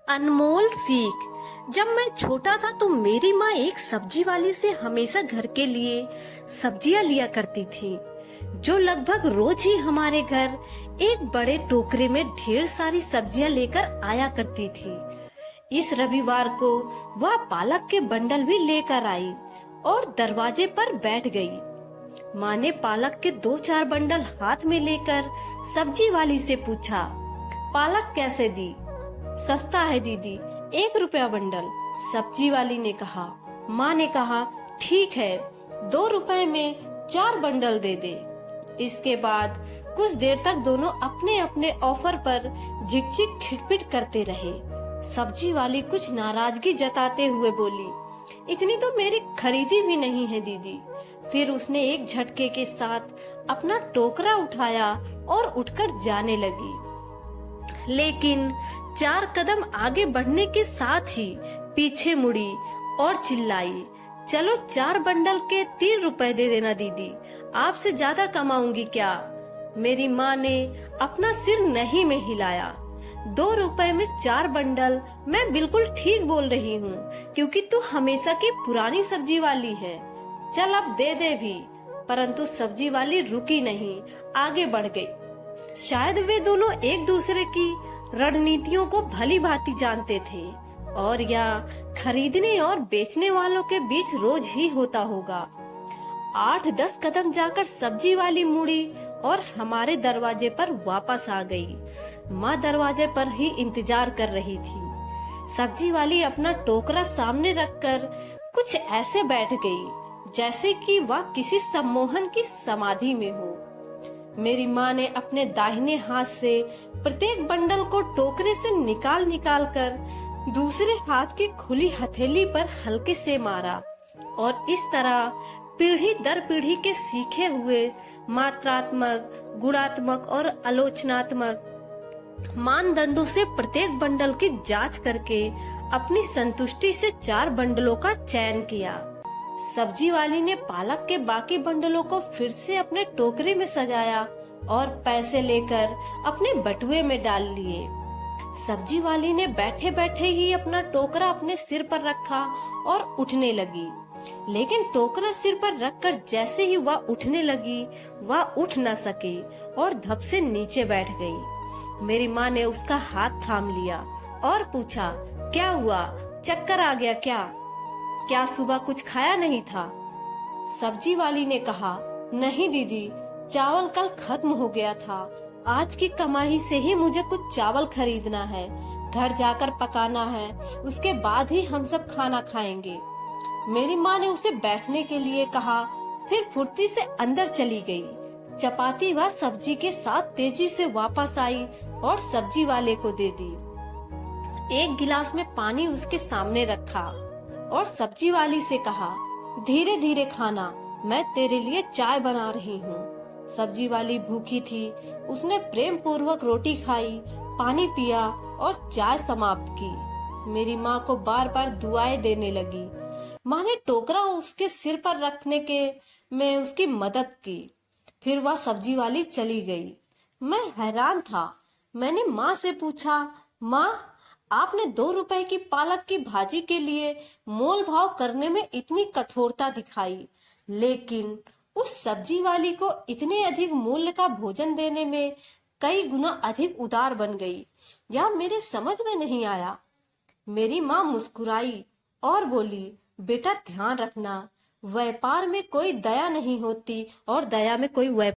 अनमोल सीख। जब मैं छोटा था तो मेरी माँ एक सब्जी वाली से हमेशा घर के लिए सब्जियां लिया करती थी, जो लगभग रोज ही हमारे घर एक बड़े टोकरे में ढेर सारी सब्जियां लेकर आया करती थी। इस रविवार को वह पालक के बंडल भी लेकर आई और दरवाजे पर बैठ गई। माँ ने पालक के 2-4 बंडल हाथ में लेकर सब्जी वाली से पूछा, पालक कैसे दी? सस्ता है दीदी, 1 रुपया बंडल, सब्जी वाली ने कहा। माँ ने कहा, ठीक है, 2 रुपए में 4 बंडल दे दे। इसके बाद कुछ देर तक दोनों अपने अपने ऑफर पर झिकझिक खिटपिट करते रहे। सब्जी वाली कुछ नाराजगी जताते हुए बोली, इतनी तो मेरी खरीदी भी नहीं है दीदी। फिर उसने एक झटके के साथ अपना टोकरा उठाया और उठकर जाने लगी। लेकिन 4 कदम आगे बढ़ने के साथ ही पीछे मुड़ी और चिल्लाई, चलो 4 बंडल के 3 रुपए दे देना दीदी, आपसे ज्यादा कमाऊंगी क्या? मेरी माँ ने अपना सिर नहीं में हिलाया। 2 रुपए में 4 बंडल, मैं बिल्कुल ठीक बोल रही हूँ, क्योंकि तू हमेशा की पुरानी सब्जी वाली है। चल अब दे दे भी। परंतु सब्जी वाली रुकी नहीं, आगे बढ़ गई। शायद वे दोनों एक दूसरे की रणनीतियों को भली भांति जानते थे, और यह खरीदने और बेचने वालों के बीच रोज ही होता होगा। 8-10 कदम जाकर सब्जी वाली मुड़ी और हमारे दरवाजे पर वापस आ गई। माँ दरवाजे पर ही इंतजार कर रही थी। सब्जी वाली अपना टोकरा सामने रखकर कुछ ऐसे बैठ गई जैसे कि वह किसी सम्मोहन की समाधि में हो। मेरी माँ ने अपने दाहिने हाथ से प्रत्येक बंडल को टोकरे से निकाल निकाल कर दूसरे हाथ की खुली हथेली पर हल्के से मारा, और इस तरह पीढ़ी दर पीढ़ी के सीखे हुए मात्रात्मक, गुणात्मक और आलोचनात्मक मानदंडों से प्रत्येक बंडल की जांच करके अपनी संतुष्टि से 4 बंडलों का चयन किया। सब्जी वाली ने पालक के बाकी बंडलों को फिर से अपने टोकरे में सजाया और पैसे लेकर अपने बटुए में डाल लिए। सब्जी वाली ने बैठे बैठे ही अपना टोकरा अपने सिर पर रखा और उठने लगी। लेकिन टोकरा सिर पर रखकर जैसे ही वह उठने लगी, वह उठ न सकी और धप से नीचे बैठ गई। मेरी माँ ने उसका हाथ थाम लिया और पूछा, क्या हुआ? चक्कर आ गया क्या सुबह कुछ खाया नहीं था? सब्जी वाली ने कहा, नहीं दीदी, चावल कल खत्म हो गया था। आज की कमाई से ही मुझे कुछ चावल खरीदना है, घर जाकर पकाना है, उसके बाद ही हम सब खाना खाएंगे। मेरी माँ ने उसे बैठने के लिए कहा, फिर फुर्ती से अंदर चली गई। चपाती व सब्जी के साथ तेजी से वापस आई और सब्जी वाले को दे दी। एक गिलास में पानी उसके सामने रखा और सब्जी वाली से कहा, धीरे धीरे खाना, मैं तेरे लिए चाय बना रही हूँ। सब्जी वाली भूखी थी, उसने प्रेम पूर्वक रोटी खाई, पानी पिया और चाय समाप्त की। मेरी माँ को बार बार दुआएं देने लगी। माँ ने टोकरा उसके सिर पर रखने के में उसकी मदद की। फिर वह सब्जी वाली चली गई। मैं हैरान था। मैंने माँ से पूछा, माँ, आपने 2 रुपए की पालक की भाजी के लिए मोल भाव करने में इतनी कठोरता दिखाई, लेकिन उस सब्जी वाली को इतने अधिक मूल्य का भोजन देने में कई गुना अधिक उदार बन गई। यह मेरे समझ में नहीं आया। मेरी माँ मुस्कुराई और बोली, बेटा ध्यान रखना, व्यापार में कोई दया नहीं होती और दया में कोई व्यापार